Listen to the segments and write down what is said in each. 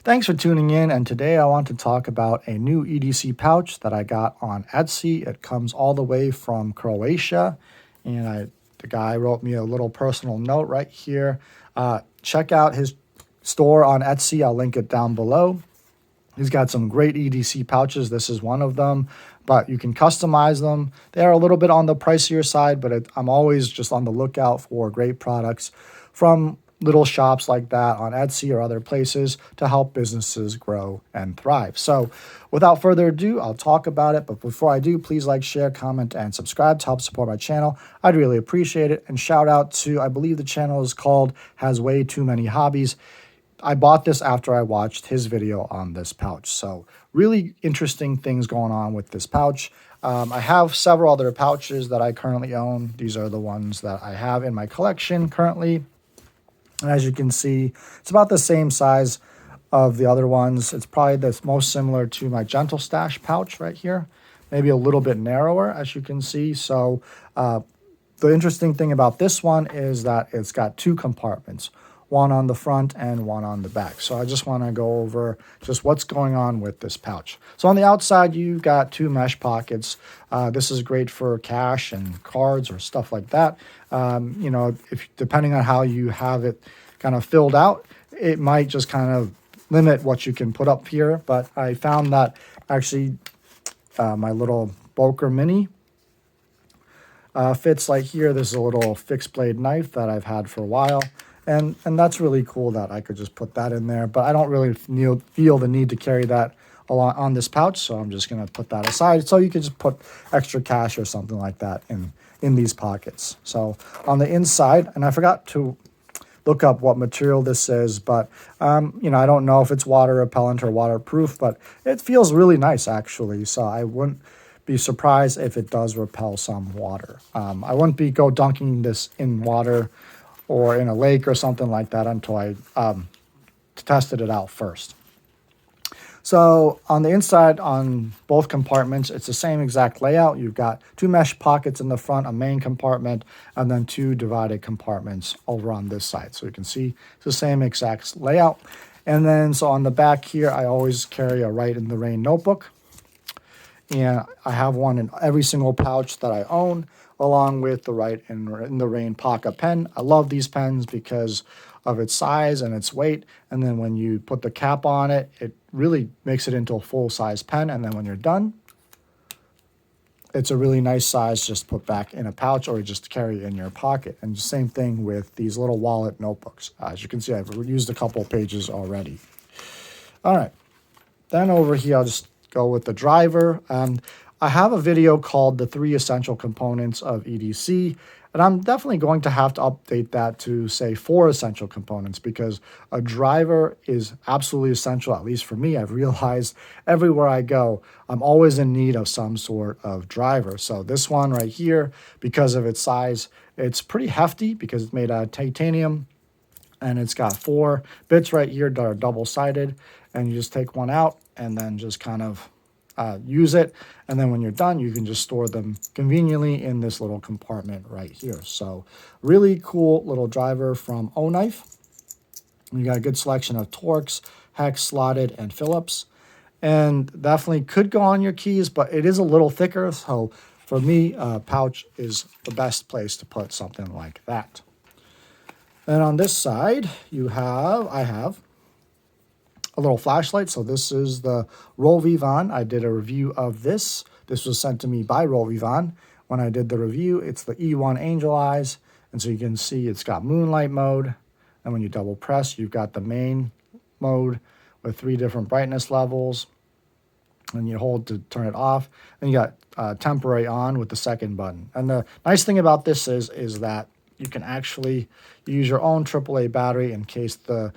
Thanks for tuning in, and today I want to talk about a new EDC pouch that I got on Etsy. It comes all the way from Croatia, and the guy wrote me a little personal note right here. Check out his store on Etsy. I'll link it down below. He's got some great EDC pouches. This is one of them, but you can customize them. They are a little bit on the pricier side, but I'm always just on the lookout for great products from little shops like that on Etsy or other places to help businesses grow and thrive. So without further ado, I'll talk about it. But before I do, please like, share, comment, and subscribe to help support my channel. I'd really appreciate it. And shout out to, I believe the channel is called Has Way Too Many Hobbies. I bought this after I watched his video on this pouch. So really interesting things going on with this pouch. I have several other pouches that I currently own. These are the ones that I have in my collection currently. And as you can see, it's about the same size of the other ones. It's probably the most similar to my Gentle Stash pouch right here. Maybe a little bit narrower, as you can see. So the interesting thing about this one is that it's got two compartments, one on the front and one on the back. So I just want to go over just what's going on with this pouch. So on the outside, you've got two mesh pockets. This is great for cash and cards or stuff like that. You know, if depending on how you have it kind of filled out, it might just kind of limit what you can put up here. But I found that actually my little Boker Mini fits like here. This is a little fixed blade knife that I've had for a while. And that's really cool that I could just put that in there. But I don't really feel the need to carry that along on this pouch. So I'm just going to put that aside. So you can just put extra cash or something like that in these pockets. So on the inside, and I forgot to look up what material this is, but you know, I don't know if it's water repellent or waterproof, but it feels really nice actually. So I wouldn't be surprised if it does repel some water. I wouldn't be go dunking this in water or in a lake or something like that until I tested it out first. So on the inside, on both compartments, it's the same exact layout. You've got two mesh pockets in the front, a main compartment, and then two divided compartments over on this side. So you can see it's the same exact layout. And then so on the back here, I always carry a Write in the Rain notebook. And I have one in every single pouch that I own, along with the Write in the Rain pocket pen. I love these pens because of its size and its weight. And then when you put the cap on it, it really makes it into a full-size pen. And then when you're done, it's a really nice size just to put back in a pouch or just carry in your pocket. And the same thing with these little wallet notebooks. As you can see, I've used a couple pages already. All right. Then over here, I'll just go with the driver. I have a video called The 3 Essential Components of EDC, and I'm definitely going to have to update that to say 4 essential components because a driver is absolutely essential, at least for me. I've realized everywhere I go, I'm always in need of some sort of driver. So this one right here, because of its size, it's pretty hefty because it's made out of titanium, and it's got 4 bits right here that are double-sided, and you just take one out and then just kind of use it, and then when you're done, you can just store them conveniently in this little compartment right here. So really cool little driver from O-Knife. You got a good selection of Torx, hex, slotted, and Phillips, and definitely could go on your keys, but it is a little thicker, so for me, a pouch is the best place to put something like that. And on this side, I have a little flashlight. So this is the Roll Vivon. I did a review of this. This was sent to me by Roll Vivon. When I did the review, it's the E1 Angel Eyes. And so you can see it's got moonlight mode. And when you double press, you've got the main mode with 3 different brightness levels. And you hold to turn it off. And you got temporary on with the second button. And the nice thing about this is that you can actually use your own AAA battery in case the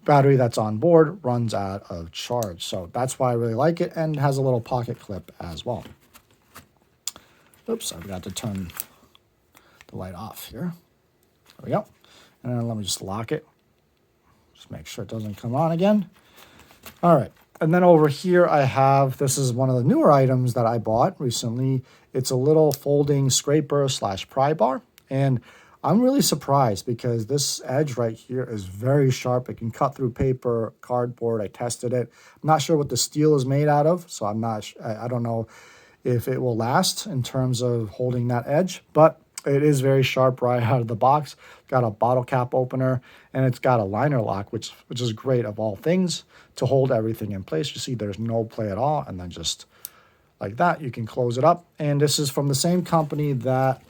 battery that's on board runs out of charge. So that's why I really like it, and has a little pocket clip as well. Oops, I forgot to turn the light off here. There we go. And then let me just lock it. Just make sure it doesn't come on again. All right. And then over here I have, this is one of the newer items that I bought recently. It's a little folding scraper / pry bar. And I'm really surprised because this edge right here is very sharp. It can cut through paper, cardboard. I tested it. I'm not sure what the steel is made out of, so I don't know if it will last in terms of holding that edge, but it is very sharp right out of the box. Got a bottle cap opener, and it's got a liner lock, which is great of all things to hold everything in place. You see there's no play at all, and then just like that, you can close it up. And this is from the same company that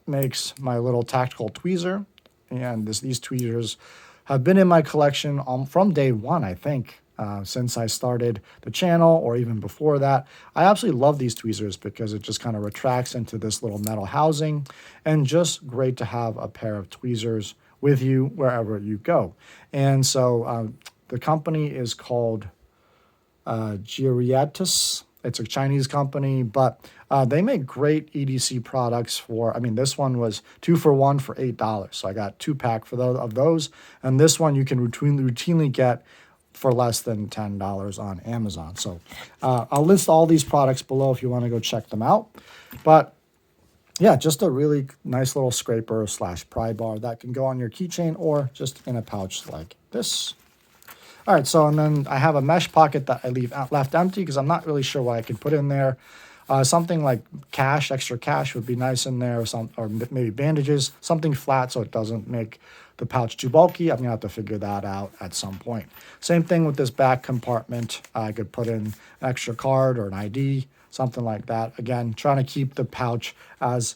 makes my little tactical tweezer. And these tweezers have been in my collection from day one, I think, since I started the channel or even before that. I absolutely love these tweezers because it just kind of retracts into this little metal housing, and just great to have a pair of tweezers with you wherever you go. And so the company is called Geriatus. It's a Chinese company, but they make great EDC products for, I mean, this one was 2 for 1 for $8. So I got 2-pack of those. And this one you can routinely get for less than $10 on Amazon. So I'll list all these products below if you want to go check them out. But yeah, just a really nice little scraper / pry bar that can go on your keychain or just in a pouch like this. All right, so and then I have a mesh pocket that I left empty because I'm not really sure what I could put in there. Something like cash, extra cash would be nice in there, or maybe bandages, something flat so it doesn't make the pouch too bulky. I'm gonna have to figure that out at some point. Same thing with this back compartment. I could put in an extra card or an ID, something like that. Again, trying to keep the pouch as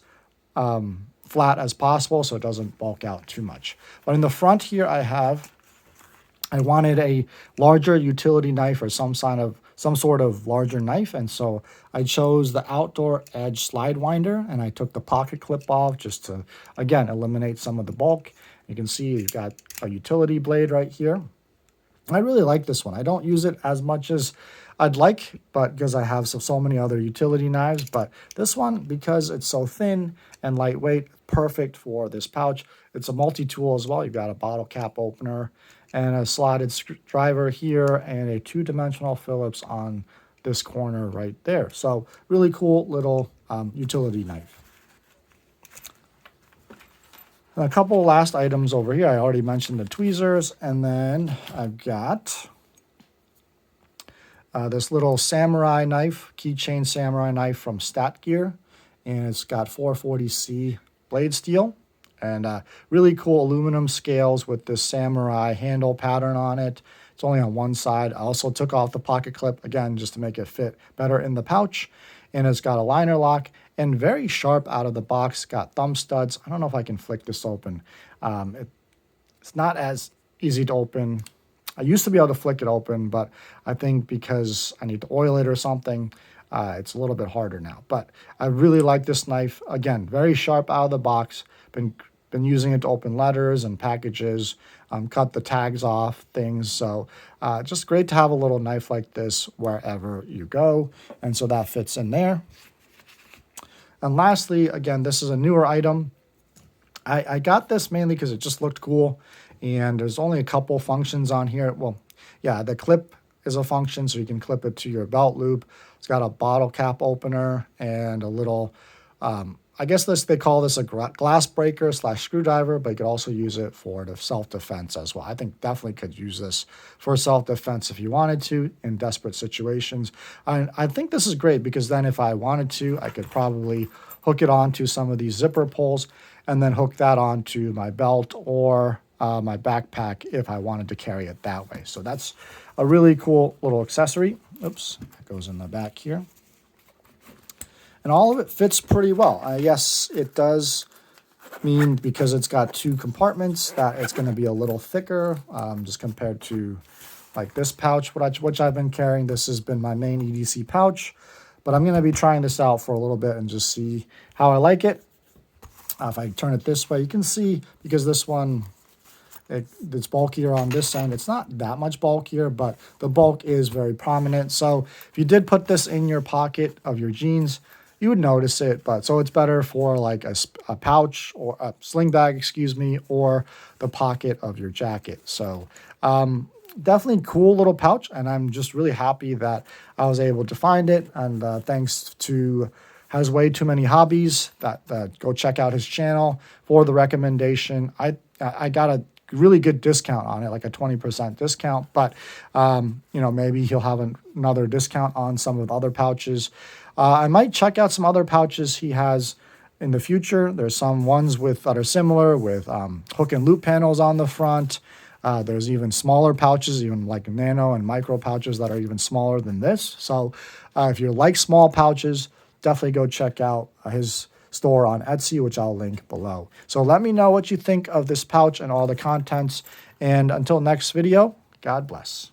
flat as possible so it doesn't bulk out too much. But in the front here, I wanted a larger utility knife or some sort of larger knife, and so I chose the Outdoor Edge slide winder, and I took the pocket clip off just to, again, eliminate some of the bulk. You can see you've got a utility blade right here. I really like this one. I don't use it as much as I'd like, but because I have so many other utility knives, but this one, because it's so thin and lightweight, perfect for this pouch. It's a multi-tool as well. You've got a bottle cap opener and a slotted screwdriver here and a 2-dimensional Phillips on this corner right there. So really cool little utility knife. And a couple last items over here. I already mentioned the tweezers, and then I've got this little samurai knife, keychain samurai knife from Stat Gear, and it's got 440C blade steel. And really cool aluminum scales with this samurai handle pattern on it. It's only on one side. I also took off the pocket clip, again, just to make it fit better in the pouch. And it's got a liner lock and very sharp out of the box. Got thumb studs. I don't know if I can flick this open. It's not as easy to open. I used to be able to flick it open, but I think because I need to oil it or something, it's a little bit harder now. But I really like this knife. Again, very sharp out of the box. Been using it to open letters and packages, cut the tags off things. So just great to have a little knife like this wherever you go. And so that fits in there. And lastly, again, this is a newer item. I got this mainly because it just looked cool. And there's only a couple functions on here. Well, yeah, the clip is a function, so you can clip it to your belt loop. It's got a bottle cap opener and a little... I guess they call this a glass breaker / screwdriver, but you could also use it for the self-defense as well. I think definitely could use this for self-defense if you wanted to in desperate situations. I think this is great because then if I wanted to, I could probably hook it onto some of these zipper pulls and then hook that onto my belt or my backpack if I wanted to carry it that way. So that's a really cool little accessory. Oops, it goes in the back here. And all of it fits pretty well. Yes, it does mean because it's got 2 compartments that it's going to be a little thicker just compared to like this pouch, which I've been carrying. This has been my main EDC pouch, but I'm going to be trying this out for a little bit and just see how I like it. If I turn it this way, you can see because this one, it's bulkier on this end. It's not that much bulkier, but the bulk is very prominent. So if you did put this in your pocket of your jeans, you would notice it, but so it's better for like a pouch or a sling bag, excuse me, or the pocket of your jacket. So definitely cool little pouch, and I'm just really happy that I was able to find it. And thanks to has Way Too Many Hobbies. That go check out his channel for the recommendation. I got a really good discount on it, like a 20% discount, but you know, maybe he'll have another discount on some of the other pouches. I might check out some other pouches he has in the future. There's some ones that are similar with hook and loop panels on the front. There's even smaller pouches, even like nano and micro pouches that are even smaller than this. So if you like small pouches, definitely go check out his store on Etsy, which I'll link below. So let me know what you think of this pouch and all the contents. And until next video, God bless.